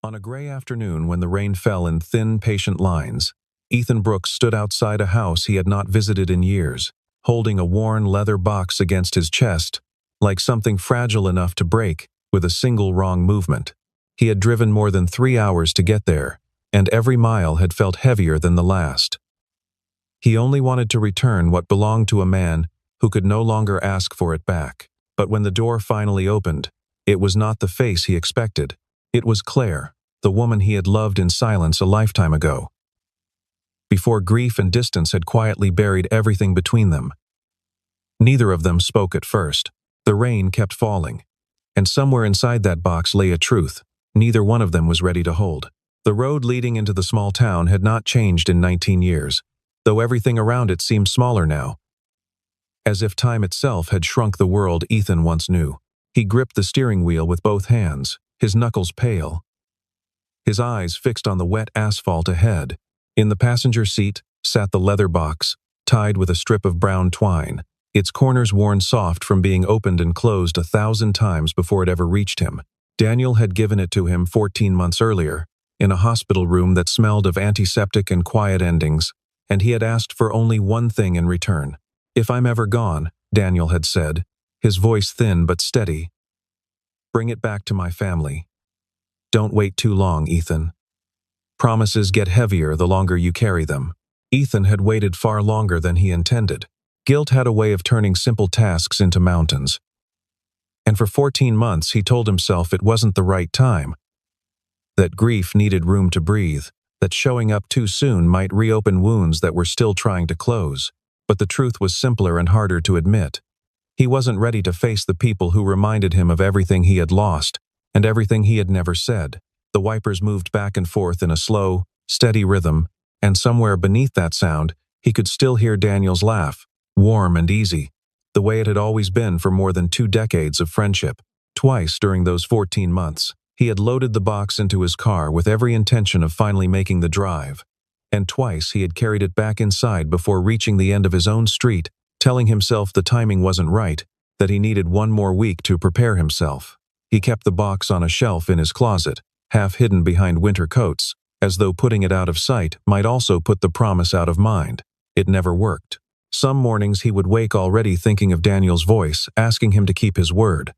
On a gray afternoon when the rain fell in thin, patient lines, Ethan Brooks stood outside a house he had not visited in years, holding a worn leather box against his chest, like something fragile enough to break with a single wrong movement. He had driven more than 3 hours to get there, and every mile had felt heavier than the last. He only wanted to return what belonged to a man who could no longer ask for it back. But when the door finally opened, it was not the face he expected. It was Claire, the woman he had loved in silence a lifetime ago, before grief and distance had quietly buried everything between them. Neither of them spoke at first. The rain kept falling, and somewhere inside that box lay a truth neither one of them was ready to hold. The road leading into the small town had not changed in 19 years, though everything around it seemed smaller now, as if time itself had shrunk the world Ethan once knew. He gripped the steering wheel with both hands, his knuckles pale, his eyes fixed on the wet asphalt ahead. In the passenger seat sat the leather box, tied with a strip of brown twine, its corners worn soft from being opened and closed 1,000 times before it ever reached him. Daniel had given it to him 14 months earlier, in a hospital room that smelled of antiseptic and quiet endings, and he had asked for only one thing in return. "If I'm ever gone," Daniel had said, his voice thin but steady, "bring it back to my family. Don't wait too long, Ethan. Promises get heavier the longer you carry them." Ethan had waited far longer than he intended. Guilt had a way of turning simple tasks into mountains. And for 14 months he told himself it wasn't the right time, that grief needed room to breathe, that showing up too soon might reopen wounds that were still trying to close. But the truth was simpler and harder to admit. He wasn't ready to face the people who reminded him of everything he had lost and everything he had never said. The wipers moved back and forth in a slow, steady rhythm, and somewhere beneath that sound, he could still hear Daniel's laugh, warm and easy, the way it had always been for more than 2 decades of friendship. Twice during those 14 months, he had loaded the box into his car with every intention of finally making the drive. And twice he had carried it back inside before reaching the end of his own street, telling himself the timing wasn't right, that he needed 1 more week to prepare himself. He kept the box on a shelf in his closet, half hidden behind winter coats, as though putting it out of sight might also put the promise out of mind. It never worked. Some mornings he would wake already thinking of Daniel's voice, asking him to keep his word.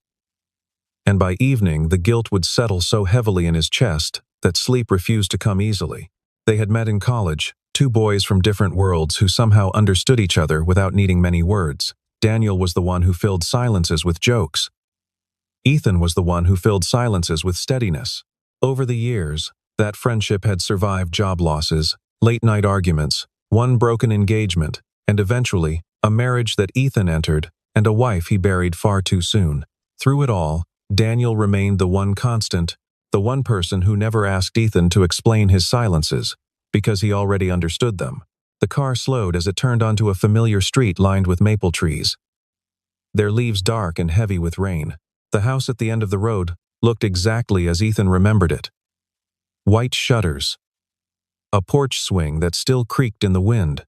And by evening, the guilt would settle so heavily in his chest that sleep refused to come easily. They had met in college, 2 boys from different worlds who somehow understood each other without needing many words. Daniel was the one who filled silences with jokes. Ethan was the one who filled silences with steadiness. Over the years, that friendship had survived job losses, late-night arguments, 1 broken engagement, and eventually, a marriage that Ethan entered and a wife he buried far too soon. Through it all, Daniel remained the one constant, the one person who never asked Ethan to explain his silences, because he already understood them. The car slowed as it turned onto a familiar street lined with maple trees, their leaves dark and heavy with rain. The house at the end of the road looked exactly as Ethan remembered it. White shutters, a porch swing that still creaked in the wind,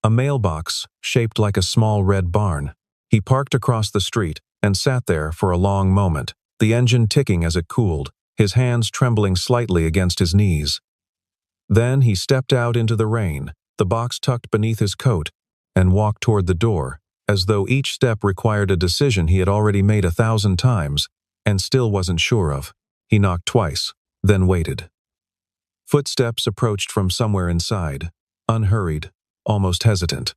a mailbox shaped like a small red barn. He parked across the street and sat there for a long moment, the engine ticking as it cooled, his hands trembling slightly against his knees. Then he stepped out into the rain, the box tucked beneath his coat, and walked toward the door, as though each step required a decision he had already made 1,000 times and still wasn't sure of. He knocked twice, then waited. Footsteps approached from somewhere inside, unhurried, almost hesitant.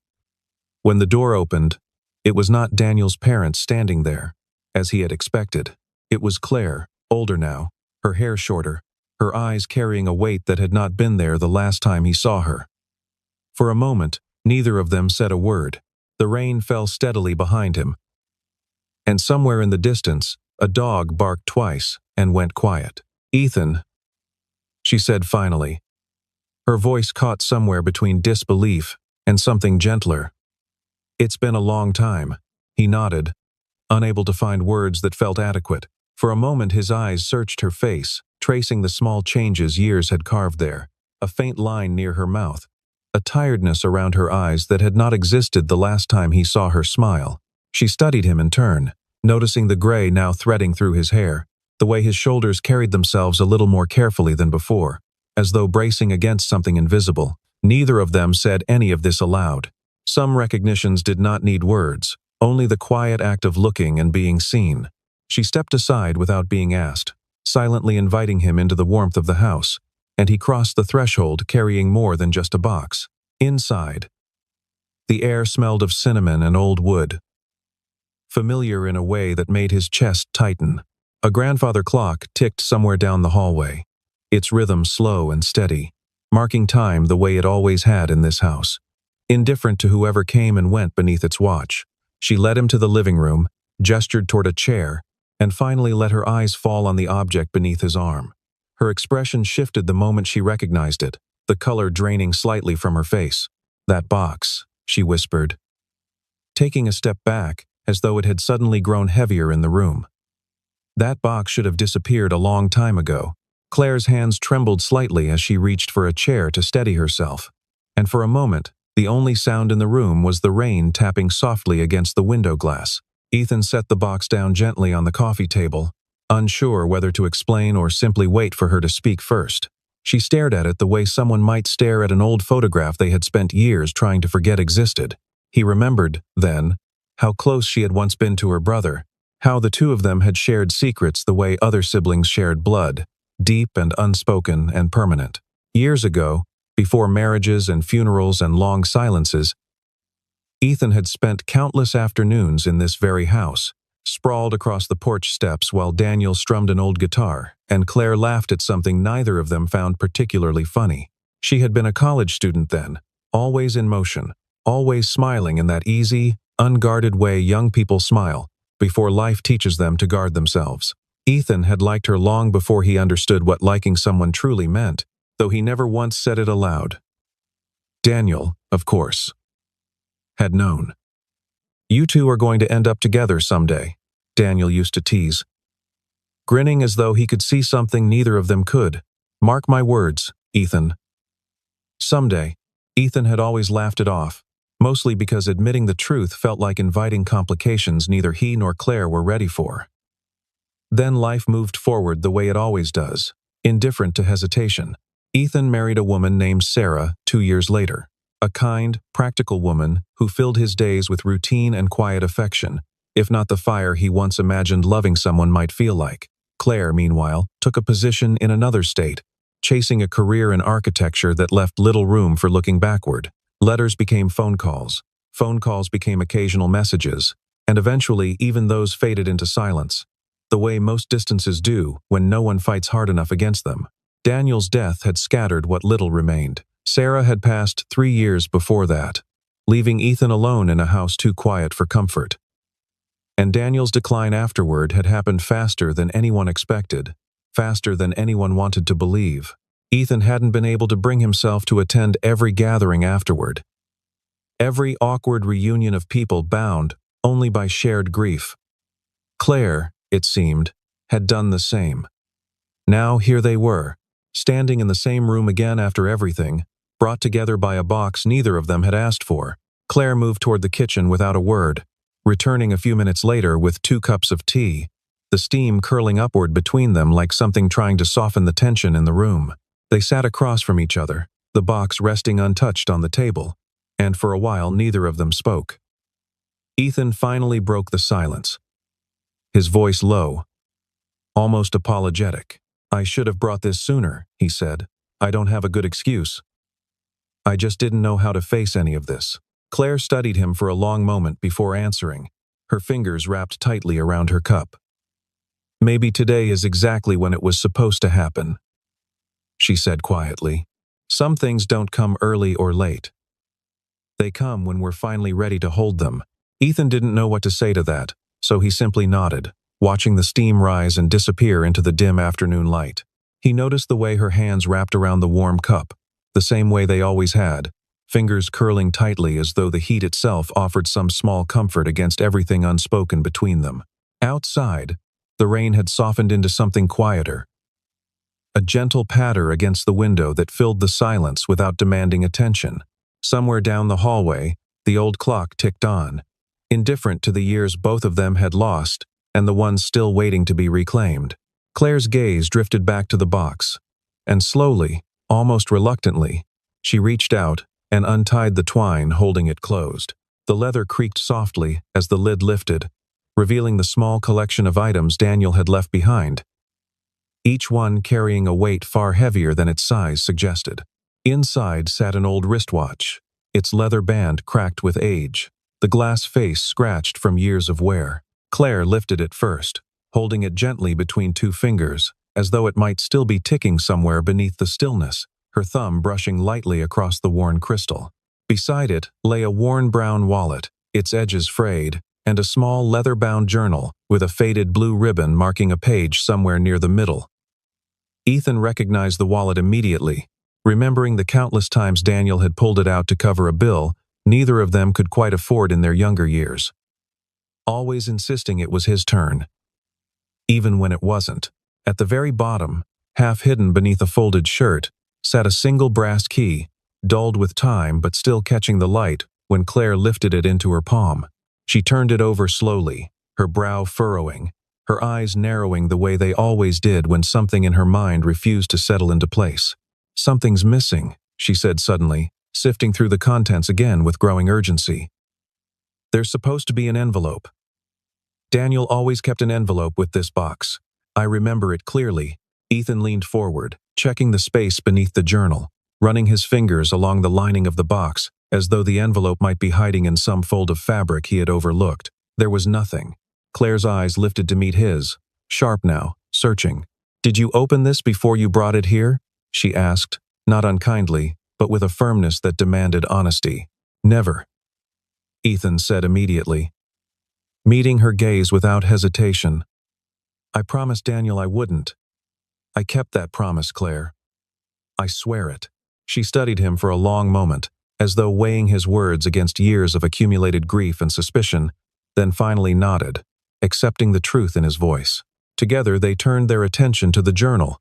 When the door opened, it was not Daniel's parents standing there, as he had expected. It was Claire, older now, her hair shorter, her eyes carrying a weight that had not been there the last time he saw her. For a moment, neither of them said a word. The rain fell steadily behind him, and somewhere in the distance, a dog barked twice and went quiet. "Ethan," she said finally. Her voice caught somewhere between disbelief and something gentler. "It's been a long time," he nodded, unable to find words that felt adequate. For a moment his eyes searched her face, tracing the small changes years had carved there, a faint line near her mouth, a tiredness around her eyes that had not existed the last time he saw her smile. She studied him in turn, noticing the gray now threading through his hair, the way his shoulders carried themselves a little more carefully than before, as though bracing against something invisible. Neither of them said any of this aloud. Some recognitions did not need words, only the quiet act of looking and being seen. She stepped aside without being asked, silently inviting him into the warmth of the house, and he crossed the threshold carrying more than just a box. Inside, the air smelled of cinnamon and old wood, familiar in a way that made his chest tighten. A grandfather clock ticked somewhere down the hallway, its rhythm slow and steady, marking time the way it always had in this house. Indifferent to whoever came and went beneath its watch, she led him to the living room, gestured toward a chair, and finally let her eyes fall on the object beneath his arm. Her expression shifted the moment she recognized it, the color draining slightly from her face. "That box," she whispered, taking a step back, as though it had suddenly grown heavier in the room. That box should have disappeared a long time ago. Claire's hands trembled slightly as she reached for a chair to steady herself, and for a moment, the only sound in the room was the rain tapping softly against the window glass. Ethan set the box down gently on the coffee table, unsure whether to explain or simply wait for her to speak first. She stared at it the way someone might stare at an old photograph they had spent years trying to forget existed. He remembered, then, how close she had once been to her brother, how the two of them had shared secrets the way other siblings shared blood, deep and unspoken and permanent. Years ago, before marriages and funerals and long silences, Ethan had spent countless afternoons in this very house, sprawled across the porch steps while Daniel strummed an old guitar, and Claire laughed at something neither of them found particularly funny. She had been a college student then, always in motion, always smiling in that easy, unguarded way young people smile before life teaches them to guard themselves. Ethan had liked her long before he understood what liking someone truly meant, though he never once said it aloud. Daniel, of course, had known. "You two are going to end up together someday," Daniel used to tease, grinning as though he could see something neither of them could. "Mark my words, Ethan." Someday, Ethan had always laughed it off, mostly because admitting the truth felt like inviting complications neither he nor Claire were ready for. Then life moved forward the way it always does, indifferent to hesitation. Ethan married a woman named Sarah 2 years later, a kind, practical woman who filled his days with routine and quiet affection, if not the fire he once imagined loving someone might feel like. Claire, meanwhile, took a position in another state, chasing a career in architecture that left little room for looking backward. Letters became phone calls became occasional messages, and eventually even those faded into silence, the way most distances do when no one fights hard enough against them. Daniel's death had scattered what little remained. Sarah had passed 3 years before that, leaving Ethan alone in a house too quiet for comfort. And Daniel's decline afterward had happened faster than anyone expected, faster than anyone wanted to believe. Ethan hadn't been able to bring himself to attend every gathering afterward, every awkward reunion of people bound only by shared grief. Claire, it seemed, had done the same. Now here they were, standing in the same room again after everything, brought together by a box neither of them had asked for. Claire moved toward the kitchen without a word, returning a few minutes later with 2 cups of tea, the steam curling upward between them like something trying to soften the tension in the room. They sat across from each other, the box resting untouched on the table, and for a while neither of them spoke. Ethan finally broke the silence, his voice low, almost apologetic. "I should have brought this sooner," he said. "I don't have a good excuse. I just didn't know how to face any of this." Claire studied him for a long moment before answering, her fingers wrapped tightly around her cup. "Maybe today is exactly when it was supposed to happen," she said quietly. "Some things don't come early or late. They come when we're finally ready to hold them." Ethan didn't know what to say to that, so he simply nodded, watching the steam rise and disappear into the dim afternoon light. He noticed the way her hands wrapped around the warm cup, the same way they always had, fingers curling tightly as though the heat itself offered some small comfort against everything unspoken between them. Outside, the rain had softened into something quieter, a gentle patter against the window that filled the silence without demanding attention. Somewhere down the hallway, the old clock ticked on, indifferent to the years both of them had lost and the ones still waiting to be reclaimed. Claire's gaze drifted back to the box, and slowly, almost reluctantly, she reached out and untied the twine holding it closed. The leather creaked softly as the lid lifted, revealing the small collection of items Daniel had left behind, each one carrying a weight far heavier than its size suggested. Inside sat an old wristwatch, its leather band cracked with age, the glass face scratched from years of wear. Claire lifted it first, holding it gently between two fingers, as though it might still be ticking somewhere beneath the stillness, her thumb brushing lightly across the worn crystal. Beside it lay a worn brown wallet, its edges frayed, and a small leather-bound journal with a faded blue ribbon marking a page somewhere near the middle. Ethan recognized the wallet immediately. Remembering the countless times Daniel had pulled it out to cover a bill neither of them could quite afford in their younger years, always insisting it was his turn, even when it wasn't. At the very bottom, half hidden beneath a folded shirt, sat a single brass key, dulled with time but still catching the light when Claire lifted it into her palm. She turned it over slowly, her brow furrowing, her eyes narrowing the way they always did when something in her mind refused to settle into place. "Something's missing," she said suddenly, sifting through the contents again with growing urgency. "There's supposed to be an envelope. Daniel always kept an envelope with this box. I remember it clearly." Ethan leaned forward, checking the space beneath the journal, running his fingers along the lining of the box, as though the envelope might be hiding in some fold of fabric he had overlooked. There was nothing. Claire's eyes lifted to meet his, sharp now, searching. "Did you open this before you brought it here?" she asked, not unkindly, but with a firmness that demanded honesty. "Never," Ethan said immediately, meeting her gaze without hesitation. "I promised Daniel I wouldn't. I kept that promise, Claire. I swear it." She studied him for a long moment, as though weighing his words against years of accumulated grief and suspicion, then finally nodded, accepting the truth in his voice. Together they turned their attention to the journal,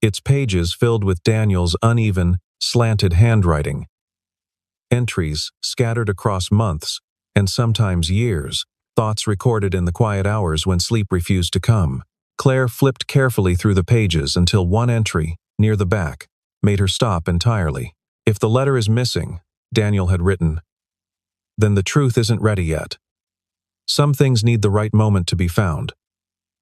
its pages filled with Daniel's uneven, slanted handwriting. Entries scattered across months, and sometimes years, thoughts recorded in the quiet hours when sleep refused to come. Claire flipped carefully through the pages until one entry, near the back, made her stop entirely. "If the letter is missing," Daniel had written, "then the truth isn't ready yet. Some things need the right moment to be found,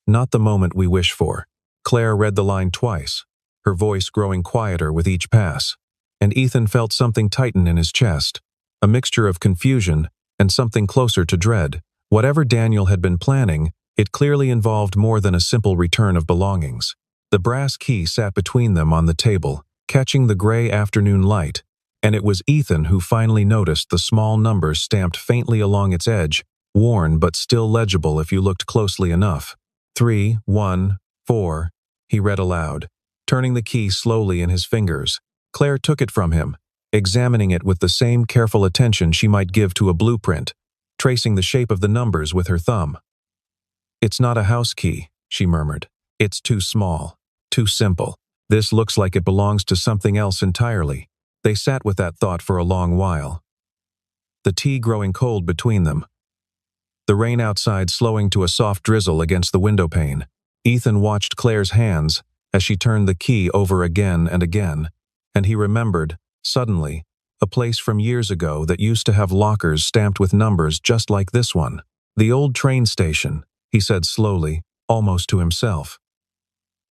not the moment we wish for." Claire read the line twice, her voice growing quieter with each pass, and Ethan felt something tighten in his chest, a mixture of confusion and something closer to dread. Whatever Daniel had been planning, it clearly involved more than a simple return of belongings. The brass key sat between them on the table, catching the gray afternoon light, and it was Ethan who finally noticed the small numbers stamped faintly along its edge, worn but still legible if you looked closely enough. 314, he read aloud, turning the key slowly in his fingers. Claire took it from him, examining it with the same careful attention she might give to a blueprint, tracing the shape of the numbers with her thumb. "It's not a house key," she murmured. "It's too small, too simple. This looks like it belongs to something else entirely." They sat with that thought for a long while, the tea growing cold between them, the rain outside slowing to a soft drizzle against the window pane. Ethan watched Claire's hands as she turned the key over again and again, and he remembered, suddenly, a place from years ago that used to have lockers stamped with numbers just like this one. "The old train station," he said slowly, almost to himself.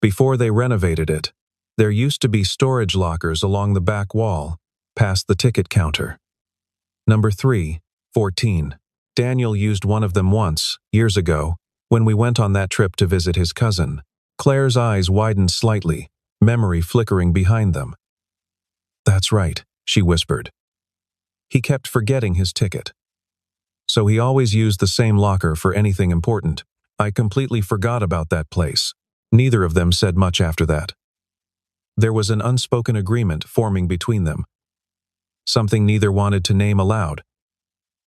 "Before they renovated it, there used to be storage lockers along the back wall, past the ticket counter. Number 314. Daniel used one of them once, years ago, when we went on that trip to visit his cousin." Claire's eyes widened slightly, memory flickering behind them. "That's right," she whispered. "He kept forgetting his ticket. So he always used the same locker for anything important. I completely forgot about that place." Neither of them said much after that. There was an unspoken agreement forming between them, something neither wanted to name aloud.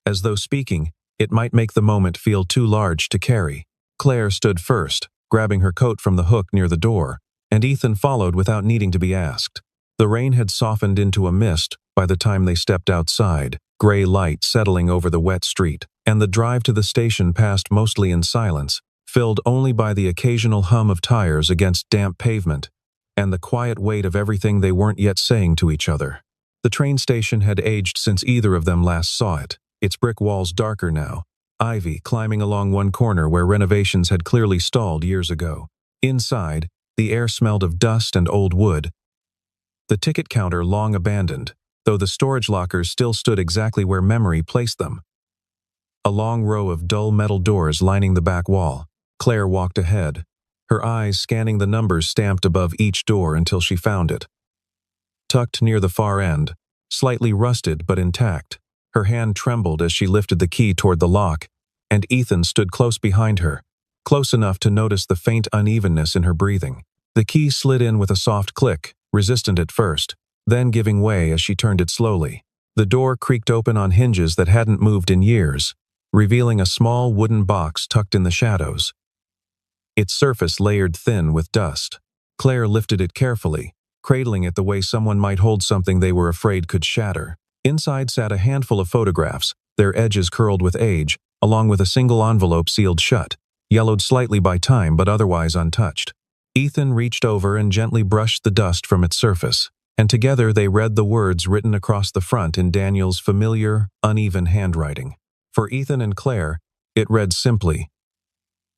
As though speaking, it might make the moment feel too large to carry. Claire stood first, grabbing her coat from the hook near the door, and Ethan followed without needing to be asked. The rain had softened into a mist by the time they stepped outside, gray light settling over the wet street, and the drive to the station passed mostly in silence, filled only by the occasional hum of tires against damp pavement and the quiet weight of everything they weren't yet saying to each other. The train station had aged since either of them last saw it, its brick walls darker now, ivy climbing along one corner where renovations had clearly stalled years ago. Inside, the air smelled of dust and old wood, the ticket counter long abandoned, though the storage lockers still stood exactly where memory placed them. A long row of dull metal doors lining the back wall. Claire walked ahead, her eyes scanning the numbers stamped above each door until she found it. Tucked near the far end, slightly rusted but intact, her hand trembled as she lifted the key toward the lock, and Ethan stood close behind her, close enough to notice the faint unevenness in her breathing. The key slid in with a soft click, resistant at first, then giving way as she turned it slowly. The door creaked open on hinges that hadn't moved in years, revealing a small wooden box tucked in the shadows, its surface layered thin with dust. Claire lifted it carefully, cradling it the way someone might hold something they were afraid could shatter. Inside sat a handful of photographs, their edges curled with age, along with a single envelope sealed shut, yellowed slightly by time but otherwise untouched. Ethan reached over and gently brushed the dust from its surface, and together they read the words written across the front in Daniel's familiar, uneven handwriting. For Ethan and Claire, it read simply.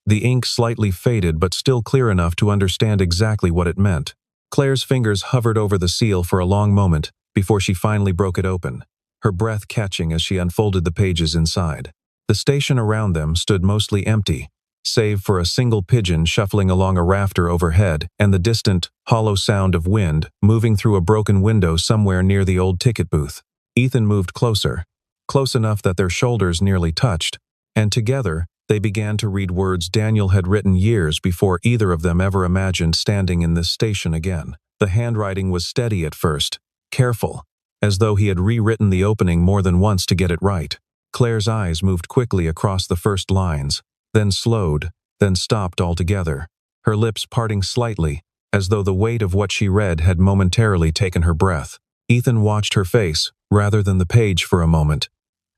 The ink slightly faded but still clear enough to understand exactly what it meant. Claire's fingers hovered over the seal for a long moment before she finally broke it open, her breath catching as she unfolded the pages inside. The station around them stood mostly empty, save for a single pigeon shuffling along a rafter overhead and the distant, hollow sound of wind moving through a broken window somewhere near the old ticket booth. Ethan moved closer, close enough that their shoulders nearly touched, and together they began to read words Daniel had written years before either of them ever imagined standing in this station again. The handwriting was steady at first, careful, as though he had rewritten the opening more than once to get it right. Claire's eyes moved quickly across the first lines, then slowed, then stopped altogether, her lips parting slightly, as though the weight of what she read had momentarily taken her breath. Ethan watched her face, rather than the page for a moment,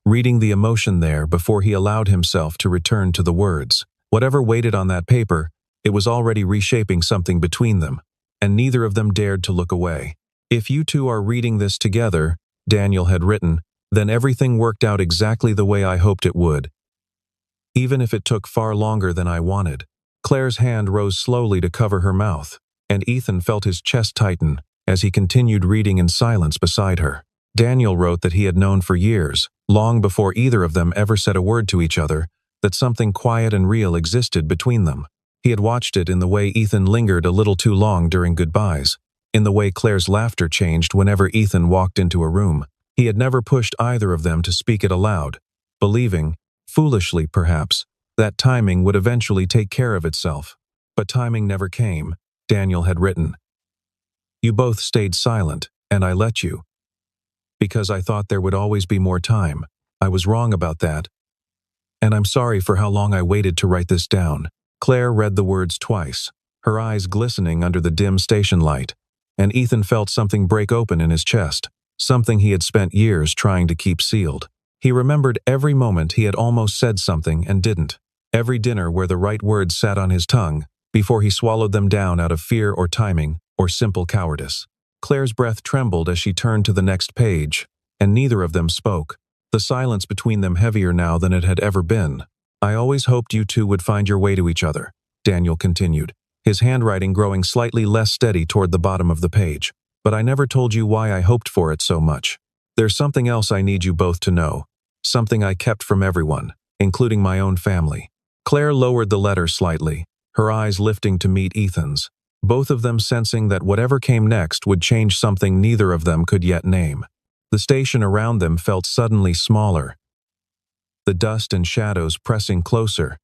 reading the emotion there before he allowed himself to return to the words. Whatever waited on that paper, it was already reshaping something between them, and neither of them dared to look away. "If you two are reading this together," Daniel had written, "then everything worked out exactly the way I hoped it would, even if it took far longer than I wanted." Claire's hand rose slowly to cover her mouth, and Ethan felt his chest tighten as he continued reading in silence beside her. Daniel wrote that he had known for years, long before either of them ever said a word to each other, that something quiet and real existed between them. He had watched it in the way Ethan lingered a little too long during goodbyes, in the way Claire's laughter changed whenever Ethan walked into a room. He had never pushed either of them to speak it aloud, believing, foolishly perhaps, that timing would eventually take care of itself. But timing never came, Daniel had written. "You both stayed silent, and I let you. Because I thought there would always be more time. I was wrong about that. And I'm sorry for how long I waited to write this down." Claire read the words twice, her eyes glistening under the dim station light, and Ethan felt something break open in his chest, something he had spent years trying to keep sealed. He remembered every moment he had almost said something and didn't, every dinner where the right words sat on his tongue before he swallowed them down out of fear or timing or simple cowardice. Claire's breath trembled as she turned to the next page, and neither of them spoke, the silence between them heavier now than it had ever been. "I always hoped you two would find your way to each other," Daniel continued, his handwriting growing slightly less steady toward the bottom of the page. "But I never told you why I hoped for it so much. There's something else I need you both to know, something I kept from everyone, including my own family." Claire lowered the letter slightly, her eyes lifting to meet Ethan's, both of them sensing that whatever came next would change something neither of them could yet name. The station around them felt suddenly smaller, the dust and shadows pressing closer,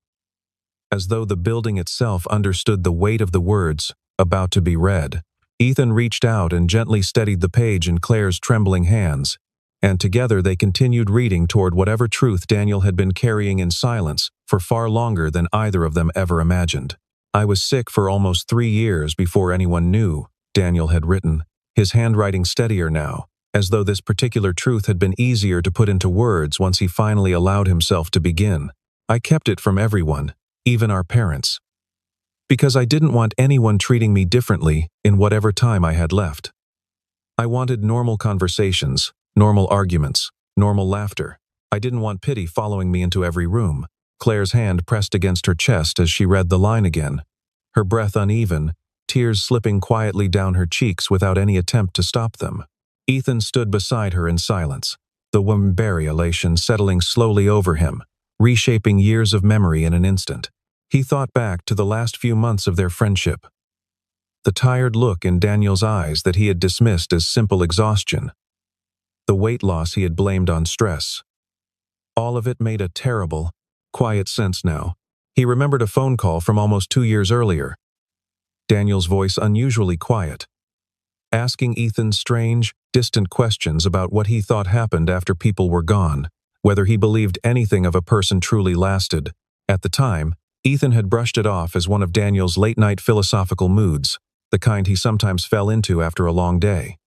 as though the building itself understood the weight of the words about to be read. Ethan reached out and gently steadied the page in Claire's trembling hands, and together they continued reading toward whatever truth Daniel had been carrying in silence for far longer than either of them ever imagined. "I was sick for almost 3 years before anyone knew," Daniel had written, his handwriting steadier now, as though this particular truth had been easier to put into words once he finally allowed himself to begin. "I kept it from everyone, even our parents. Because I didn't want anyone treating me differently in whatever time I had left. I wanted normal conversations, normal arguments, normal laughter. I didn't want pity following me into every room. Claire's hand pressed against her chest as she read the line again. Her breath uneven, tears slipping quietly down her cheeks without any attempt to stop them. Ethan stood beside her in silence, the womanberry elation settling slowly over him, reshaping years of memory in an instant. He thought back to the last few months of their friendship. The tired look in Daniel's eyes that he had dismissed as simple exhaustion. The weight loss he had blamed on stress. All of it made a terrible, quiet sense now. He remembered a phone call from almost 2 years earlier. Daniel's voice unusually quiet, asking Ethan strange, distant questions about what he thought happened after people were gone, whether he believed anything of a person truly lasted. At the time, Ethan had brushed it off as one of Daniel's late-night philosophical moods, the kind he sometimes fell into after a long day.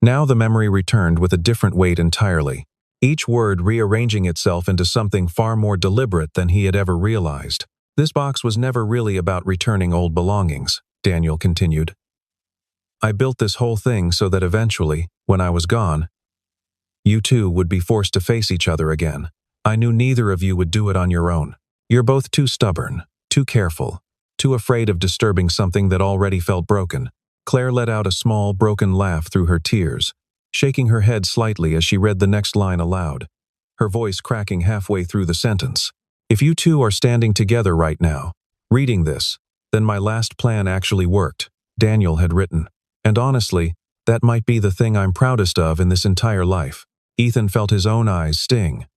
Now the memory returned with a different weight entirely, each word rearranging itself into something far more deliberate than he had ever realized. This box was never really about returning old belongings, Daniel continued. I built this whole thing so that eventually, when I was gone, you two would be forced to face each other again. I knew neither of you would do it on your own. You're both too stubborn, too careful, too afraid of disturbing something that already felt broken. Claire let out a small, broken laugh through her tears, shaking her head slightly as she read the next line aloud, her voice cracking halfway through the sentence. If you two are standing together right now, reading this, then my last plan actually worked, Daniel had written. And honestly, that might be the thing I'm proudest of in this entire life. Ethan felt his own eyes sting.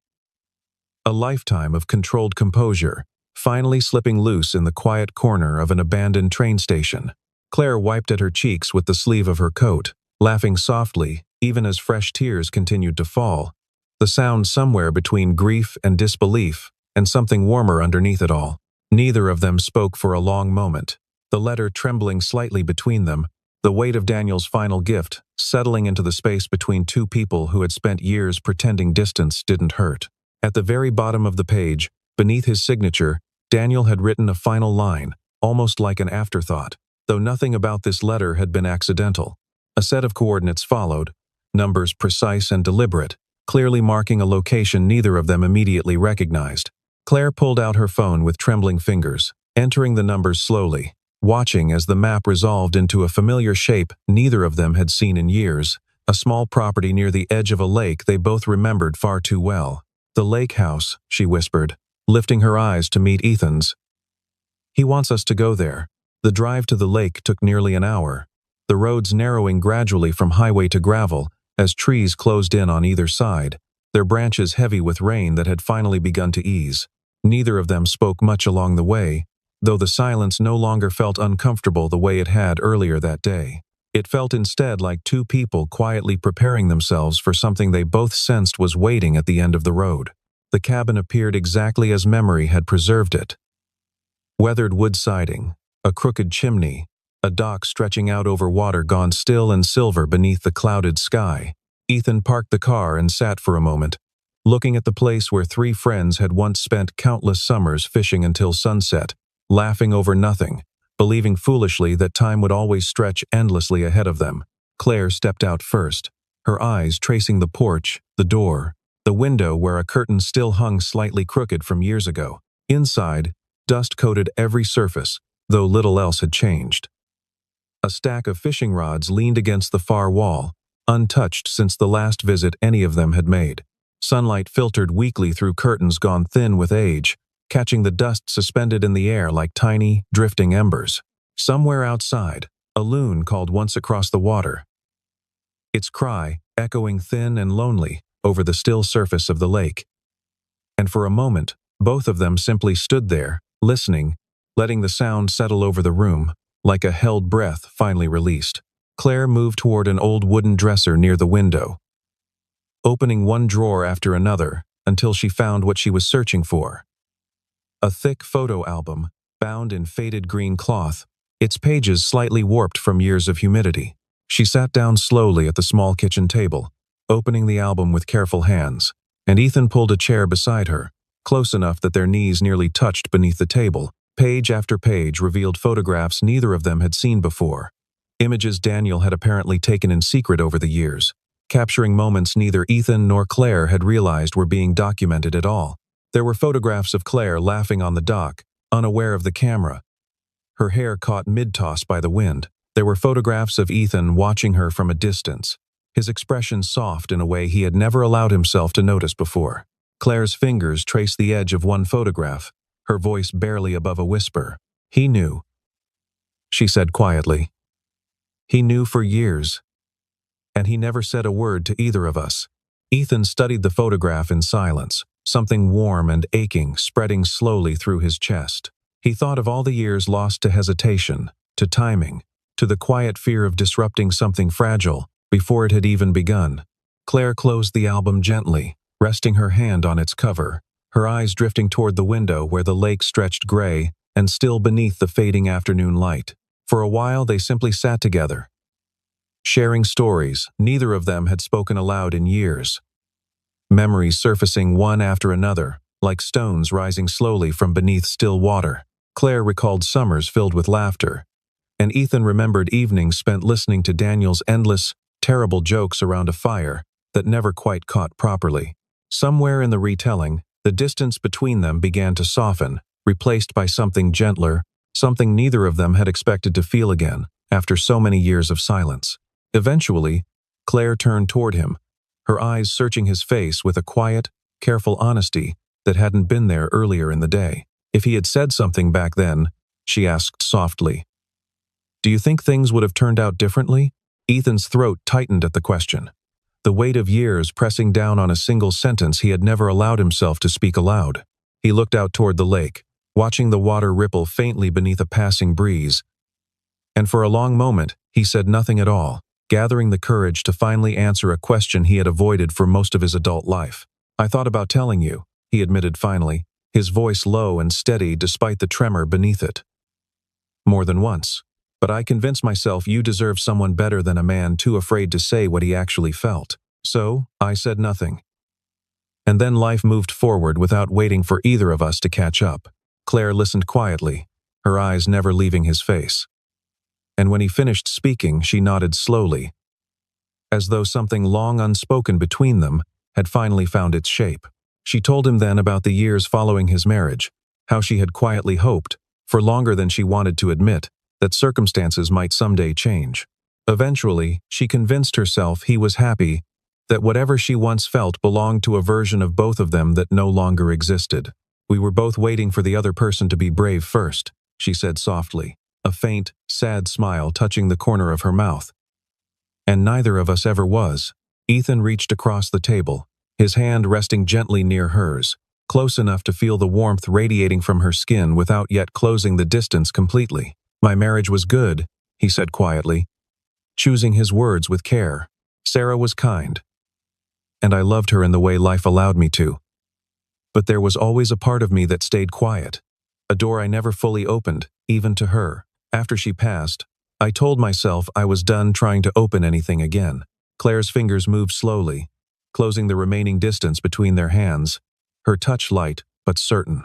A lifetime of controlled composure, finally slipping loose in the quiet corner of an abandoned train station. Claire wiped at her cheeks with the sleeve of her coat, laughing softly, even as fresh tears continued to fall. The sound somewhere between grief and disbelief, and something warmer underneath it all. Neither of them spoke for a long moment, the letter trembling slightly between them, the weight of Daniel's final gift settling into the space between two people who had spent years pretending distance didn't hurt. At the very bottom of the page, beneath his signature, Daniel had written a final line, almost like an afterthought, though nothing about this letter had been accidental. A set of coordinates followed, numbers precise and deliberate, clearly marking a location neither of them immediately recognized. Claire pulled out her phone with trembling fingers, entering the numbers slowly, watching as the map resolved into a familiar shape neither of them had seen in years, a small property near the edge of a lake they both remembered far too well. The lake house, she whispered, lifting her eyes to meet Ethan's. He wants us to go there. The drive to the lake took nearly an hour, the roads narrowing gradually from highway to gravel as trees closed in on either side, their branches heavy with rain that had finally begun to ease. Neither of them spoke much along the way, though the silence no longer felt uncomfortable the way it had earlier that day. It felt instead like two people quietly preparing themselves for something they both sensed was waiting at the end of the road. The cabin appeared exactly as memory had preserved it. Weathered wood siding, a crooked chimney, a dock stretching out over water gone still and silver beneath the clouded sky. Ethan parked the car and sat for a moment, looking at the place where three friends had once spent countless summers fishing until sunset, laughing over nothing, believing foolishly that time would always stretch endlessly ahead of them. Claire stepped out first, her eyes tracing the porch, the door, the window where a curtain still hung slightly crooked from years ago. Inside, dust coated every surface, though little else had changed. A stack of fishing rods leaned against the far wall, untouched since the last visit any of them had made. Sunlight filtered weakly through curtains gone thin with age, catching the dust suspended in the air like tiny, drifting embers. Somewhere outside, a loon called once across the water, its cry echoing thin and lonely over the still surface of the lake. And for a moment, both of them simply stood there, listening, letting the sound settle over the room, like a held breath finally released. Claire moved toward an old wooden dresser near the window, opening one drawer after another until she found what she was searching for. A thick photo album, bound in faded green cloth, its pages slightly warped from years of humidity. She sat down slowly at the small kitchen table, opening the album with careful hands, and Ethan pulled a chair beside her, close enough that their knees nearly touched beneath the table. Page after page revealed photographs neither of them had seen before. Images Daniel had apparently taken in secret over the years, capturing moments neither Ethan nor Claire had realized were being documented at all. There were photographs of Claire laughing on the dock, unaware of the camera, her hair caught mid-toss by the wind. There were photographs of Ethan watching her from a distance, his expression soft in a way he had never allowed himself to notice before. Claire's fingers traced the edge of one photograph, her voice barely above a whisper. "He knew," she said quietly. "He knew for years, and he never said a word to either of us." Ethan studied the photograph in silence, something warm and aching spreading slowly through his chest. He thought of all the years lost to hesitation, to timing, to the quiet fear of disrupting something fragile before it had even begun. Claire closed the album gently, resting her hand on its cover, her eyes drifting toward the window where the lake stretched gray and still beneath the fading afternoon light. For a while they simply sat together, sharing stories neither of them had spoken aloud in years. Memories surfacing one after another, like stones rising slowly from beneath still water. Claire recalled summers filled with laughter, and Ethan remembered evenings spent listening to Daniel's endless, terrible jokes around a fire that never quite caught properly. Somewhere in the retelling, the distance between them began to soften, replaced by something gentler, something neither of them had expected to feel again after so many years of silence. Eventually, Claire turned toward him, her eyes searching his face with a quiet, careful honesty that hadn't been there earlier in the day. "If he had said something back then," she asked softly, "do you think things would have turned out differently?" Ethan's throat tightened at the question, the weight of years pressing down on a single sentence he had never allowed himself to speak aloud. He looked out toward the lake, watching the water ripple faintly beneath a passing breeze, and for a long moment he said nothing at all, gathering the courage to finally answer a question he had avoided for most of his adult life. "I thought about telling you," he admitted finally, his voice low and steady despite the tremor beneath it. "More than once. But I convinced myself you deserve someone better than a man too afraid to say what he actually felt. So, I said nothing. And then life moved forward without waiting for either of us to catch up." Claire listened quietly, her eyes never leaving his face. And when he finished speaking, she nodded slowly, as though something long unspoken between them had finally found its shape. She told him then about the years following his marriage, how she had quietly hoped, for longer than she wanted to admit, that circumstances might someday change. Eventually, she convinced herself he was happy, that whatever she once felt belonged to a version of both of them that no longer existed. "We were both waiting for the other person to be brave first," she said softly, a faint, sad smile touching the corner of her mouth. "And neither of us ever was." Ethan reached across the table, his hand resting gently near hers, close enough to feel the warmth radiating from her skin without yet closing the distance completely. "My marriage was good," he said quietly, choosing his words with care. "Sarah was kind, and I loved her in the way life allowed me to. But there was always a part of me that stayed quiet, a door I never fully opened, even to her. After she passed, I told myself I was done trying to open anything again." Claire's fingers moved slowly, closing the remaining distance between their hands, her touch light but certain.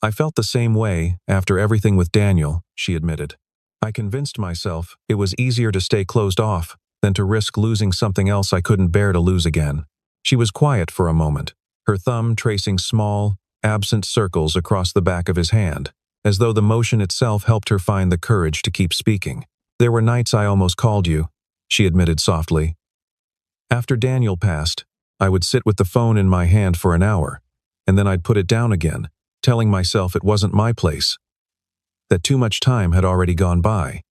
"I felt the same way after everything with Daniel," she admitted. "I convinced myself it was easier to stay closed off than to risk losing something else I couldn't bear to lose again." She was quiet for a moment, her thumb tracing small, absent circles across the back of his hand, as though the motion itself helped her find the courage to keep speaking. "There were nights I almost called you," she admitted softly. "After Daniel passed, I would sit with the phone in my hand for an hour, and then I'd put it down again, telling myself it wasn't my place, that too much time had already gone by."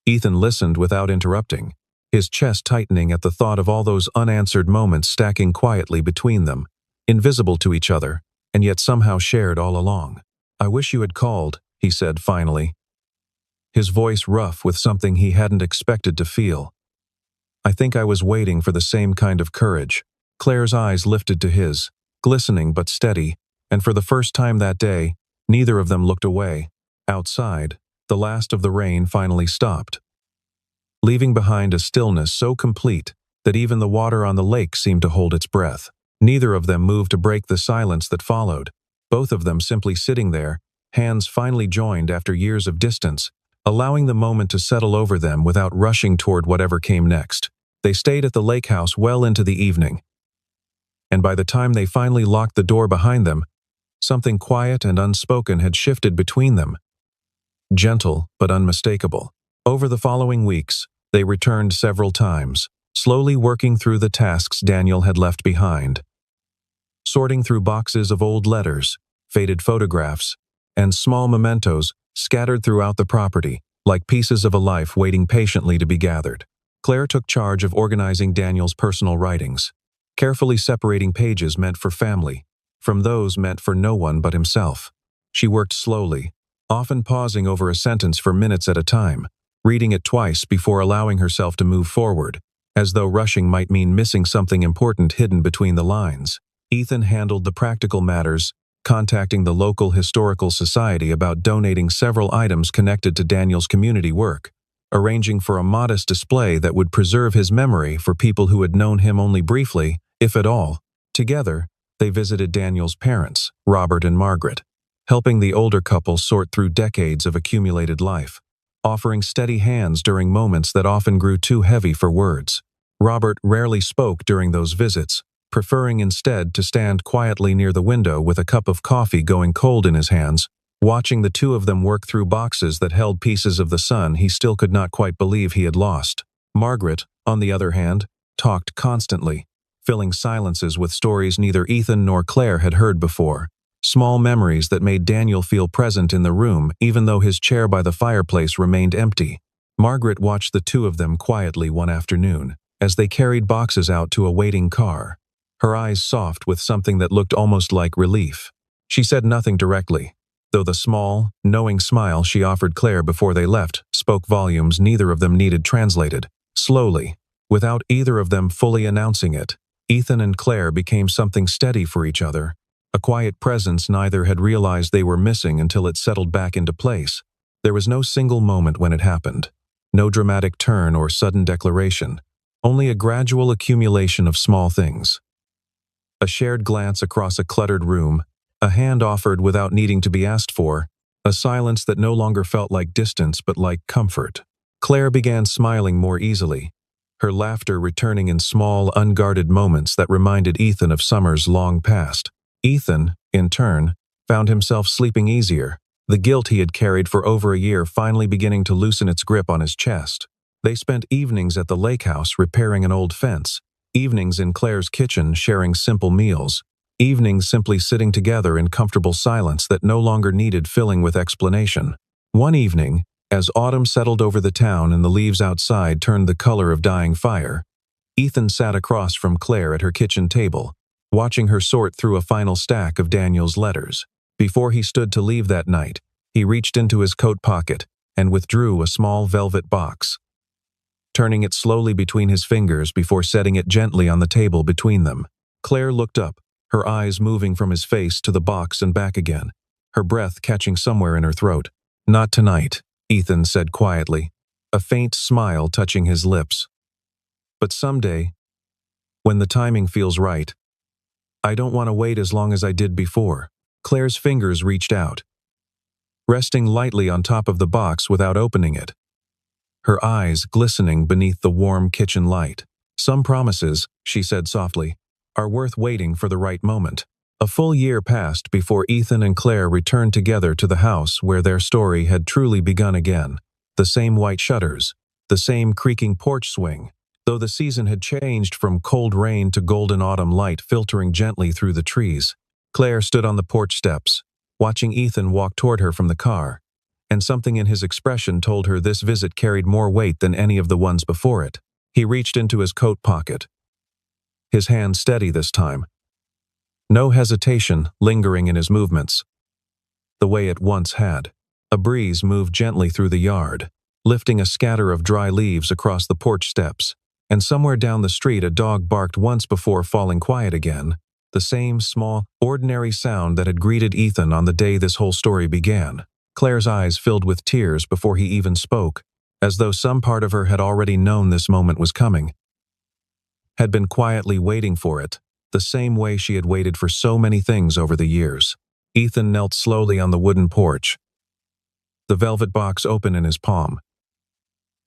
Ethan listened without interrupting, his chest tightening at the thought of all those unanswered moments stacking quietly between them, invisible to each other, and yet somehow shared all along. "I wish you had called," he said finally, his voice rough with something he hadn't expected to feel. "I think I was waiting for the same kind of courage." Claire's eyes lifted to his, glistening but steady, and for the first time that day, neither of them looked away. Outside, the last of the rain finally stopped, leaving behind a stillness so complete that even the water on the lake seemed to hold its breath. Neither of them moved to break the silence that followed, both of them simply sitting there, hands finally joined after years of distance, allowing the moment to settle over them without rushing toward whatever came next. They stayed at the lake house well into the evening, and by the time they finally locked the door behind them, something quiet and unspoken had shifted between them, gentle but unmistakable. Over the following weeks, they returned several times, slowly working through the tasks Daniel had left behind, sorting through boxes of old letters, faded photographs, and small mementos scattered throughout the property, like pieces of a life waiting patiently to be gathered. Claire took charge of organizing Daniel's personal writings, carefully separating pages meant for family from those meant for no one but himself. She worked slowly, often pausing over a sentence for minutes at a time, reading it twice before allowing herself to move forward, as though rushing might mean missing something important hidden between the lines. Ethan handled the practical matters, contacting the local historical society about donating several items connected to Daniel's community work, arranging for a modest display that would preserve his memory for people who had known him only briefly, if at all. Together, they visited Daniel's parents, Robert and Margaret, helping the older couple sort through decades of accumulated life, offering steady hands during moments that often grew too heavy for words. Robert rarely spoke during those visits, preferring instead to stand quietly near the window with a cup of coffee going cold in his hands, watching the two of them work through boxes that held pieces of the sun he still could not quite believe he had lost. Margaret, on the other hand, talked constantly, filling silences with stories neither Ethan nor Claire had heard before, small memories that made Daniel feel present in the room even though his chair by the fireplace remained empty. Margaret watched the two of them quietly one afternoon, as they carried boxes out to a waiting car, her eyes soft with something that looked almost like relief. She said nothing directly, though the small, knowing smile she offered Claire before they left spoke volumes neither of them needed translated. Slowly, without either of them fully announcing it, Ethan and Claire became something steady for each other, a quiet presence neither had realized they were missing until it settled back into place. There was no single moment when it happened, no dramatic turn or sudden declaration, only a gradual accumulation of small things. A shared glance across a cluttered room, a hand offered without needing to be asked for, a silence that no longer felt like distance but like comfort. Claire began smiling more easily, her laughter returning in small, unguarded moments that reminded Ethan of summers long past. Ethan, in turn, found himself sleeping easier, the guilt he had carried for over a year finally beginning to loosen its grip on his chest. They spent evenings at the lake house repairing an old fence, evenings in Claire's kitchen sharing simple meals, evenings simply sitting together in comfortable silence that no longer needed filling with explanation. One evening, as autumn settled over the town and the leaves outside turned the color of dying fire, Ethan sat across from Claire at her kitchen table, watching her sort through a final stack of Daniel's letters. Before he stood to leave that night, he reached into his coat pocket and withdrew a small velvet box, turning it slowly between his fingers before setting it gently on the table between them. Claire looked up, her eyes moving from his face to the box and back again, her breath catching somewhere in her throat. "Not tonight," Ethan said quietly, a faint smile touching his lips. "But someday, when the timing feels right. I don't want to wait as long as I did before." Claire's fingers reached out, resting lightly on top of the box without opening it, her eyes glistening beneath the warm kitchen light. "Some promises," she said softly, "are worth waiting for the right moment." A full year passed before Ethan and Claire returned together to the house where their story had truly begun again. The same white shutters, the same creaking porch swing, though the season had changed from cold rain to golden autumn light filtering gently through the trees. Claire stood on the porch steps, watching Ethan walk toward her from the car, and something in his expression told her this visit carried more weight than any of the ones before it. He reached into his coat pocket, his hand steady this time, no hesitation lingering in his movements, the way it once had. A breeze moved gently through the yard, lifting a scatter of dry leaves across the porch steps, and somewhere down the street a dog barked once before falling quiet again, the same small, ordinary sound that had greeted Ethan on the day this whole story began. Claire's eyes filled with tears before he even spoke, as though some part of her had already known this moment was coming, had been quietly waiting for it. the same way she had waited for so many things over the years. Ethan knelt slowly on the wooden porch, the velvet box open in his palm,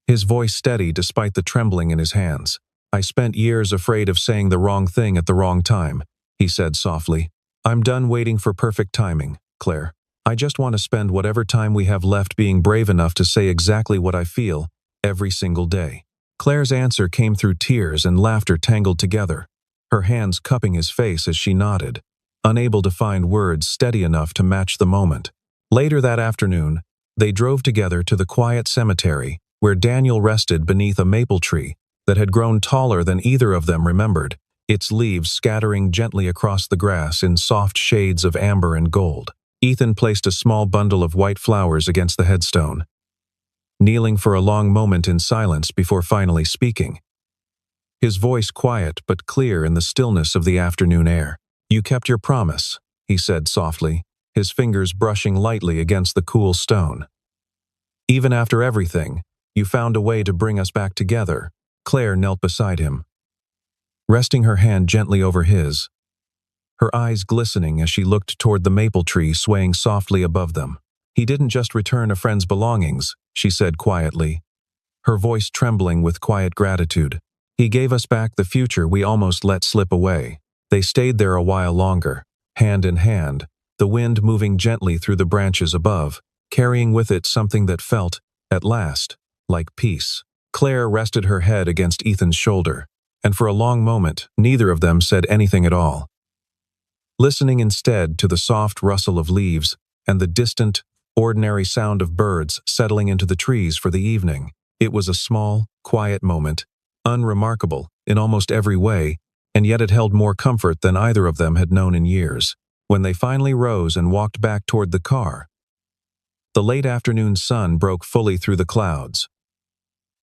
his voice steady despite the trembling in his hands. "I spent years afraid of saying the wrong thing at the wrong time," he said softly. "I'm done waiting for perfect timing, Claire. I just want to spend whatever time we have left being brave enough to say exactly what I feel, every single day." Claire's answer came through tears and laughter tangled together, her hands cupping his face as she nodded, unable to find words steady enough to match the moment. Later that afternoon, they drove together to the quiet cemetery, where Daniel rested beneath a maple tree that had grown taller than either of them remembered, its leaves scattering gently across the grass in soft shades of amber and gold. Ethan placed a small bundle of white flowers against the headstone, kneeling for a long moment in silence before finally speaking, his voice quiet but clear in the stillness of the afternoon air. "You kept your promise," he said softly, his fingers brushing lightly against the cool stone. "Even after everything, you found a way to bring us back together." Claire knelt beside him, resting her hand gently over his, her eyes glistening as she looked toward the maple tree swaying softly above them. "He didn't just return a friend's belongings," she said quietly, her voice trembling with quiet gratitude. "He gave us back the future we almost let slip away." They stayed there a while longer, hand in hand, the wind moving gently through the branches above, carrying with it something that felt, at last, like peace. Claire rested her head against Ethan's shoulder, and for a long moment, neither of them said anything at all, listening instead to the soft rustle of leaves and the distant, ordinary sound of birds settling into the trees for the evening. It was a small, quiet moment, unremarkable in almost every way, and yet it held more comfort than either of them had known in years. When they finally rose and walked back toward the car, the late afternoon sun broke fully through the clouds,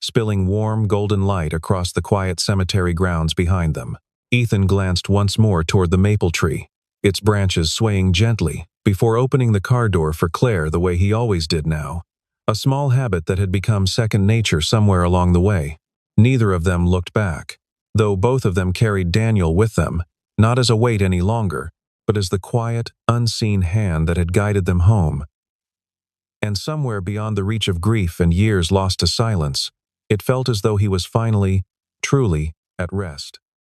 spilling warm golden light across the quiet cemetery grounds behind them. Ethan glanced once more toward the maple tree, its branches swaying gently, before opening the car door for Claire the way he always did now, a small habit that had become second nature somewhere along the way. Neither of them looked back, though both of them carried Daniel with them, not as a weight any longer, but as the quiet, unseen hand that had guided them home. And somewhere beyond the reach of grief and years lost to silence, it felt as though he was finally, truly, at rest.